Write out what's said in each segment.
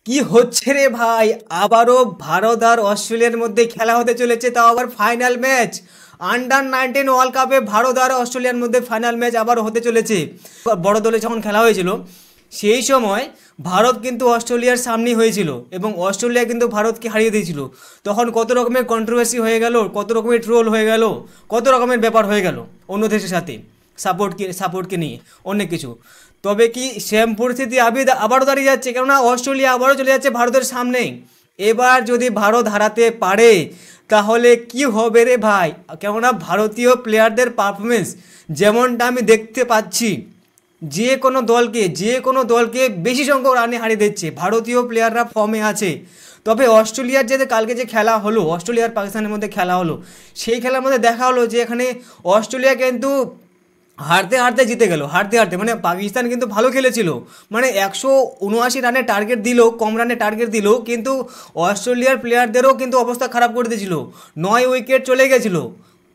কি হচ্ছে রে ভাই? আবারও ভারত আর অস্ট্রেলিয়ার মধ্যে খেলা হতে চলেছে, তাও আবার ফাইনাল ম্যাচ। আন্ডার 19 ওয়ার্ল্ড কাপে ভারত আর অস্ট্রেলিয়ার মধ্যে ফাইনাল ম্যাচ আবার হতে চলেছে। বড় দলে যখন খেলা হয়েছিল সেই সময় ভারত কিন্তু অস্ট্রেলিয়ার সামনেই হয়েছিল এবং অস্ট্রেলিয়া কিন্তু ভারতকে হারিয়ে দিয়েছিল। তখন কত রকমের কন্ট্রোভার্সি হয়ে গেল, কত রকমের ট্রোল হয়ে গেল, কত রকমের ব্যাপার হয়ে গেল অন্য দেশের সাথে সাপোর্টকে নিয়ে অনেক কিছু। তবে কি সেম পরিস্থিতি আবারও দাঁড়িয়ে যাচ্ছে, কেননা অস্ট্রেলিয়া আবারও চলে যাচ্ছে ভারতের সামনে। এবার যদি ভারত হারাতে পারে তাহলে কি হবে রে ভাই? কেননা ভারতীয় প্লেয়ারদের পারফরমেন্স যেমনটা আমি দেখতে পাচ্ছি, যে কোনো দলকে বেশি সংখ্যক রানে হারিয়ে দিচ্ছে। ভারতীয় প্লেয়াররা ফর্মে আছে। তবে অস্ট্রেলিয়ার যে কালকে যে খেলা হলো, অস্ট্রেলিয়ার পাকিস্তানের মধ্যে খেলা হলো, সেই খেলার মধ্যে দেখা হলো যে এখানে অস্ট্রেলিয়া কিন্তু হারতে হারতে জিতে গেল, হারতে হারতে। মানে পাকিস্তান কিন্তু ভালো খেলেছিল, মানে 179 রানের টার্গেট দিল, কম রানের টার্গেট দিল, কিন্তু অস্ট্রেলিয়ার প্লেয়ারদেরও কিন্তু অবস্থা খারাপ করে দিয়েছিল। 9 উইকেট চলে গেছিলো,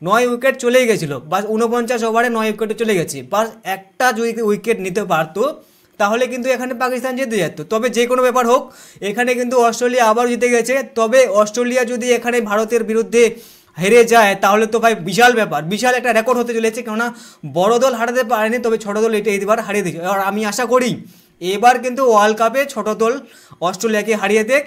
9 উইকেট চলেই গেছিলো, বাস 49 ওভারে 9 উইকেটে চলে গেছে। বাস একটা যদি উইকেট নিতে পারতো তাহলে কিন্তু এখানে পাকিস্তান জিতে যেত। তবে যে কোনো ব্যাপার হোক, এখানে কিন্তু অস্ট্রেলিয়া আবার জিতে গেছে। তবে অস্ট্রেলিয়া যদি এখানে ভারতের বিরুদ্ধে হেরে যায় তাহলে তো ভাই বিশাল ব্যাপার, বিশাল একটা রেকর্ড হতে চলেছে। কেননা বড় দল হারাতে পারেনি, তবে ছোট দল এইবার হারিয়ে দিয়েছে। আর আমি আশা করি এবার কিন্তু ওয়ার্ল্ড কাপে ছোট দল অস্ট্রেলিয়াকে হারিয়ে দেখ।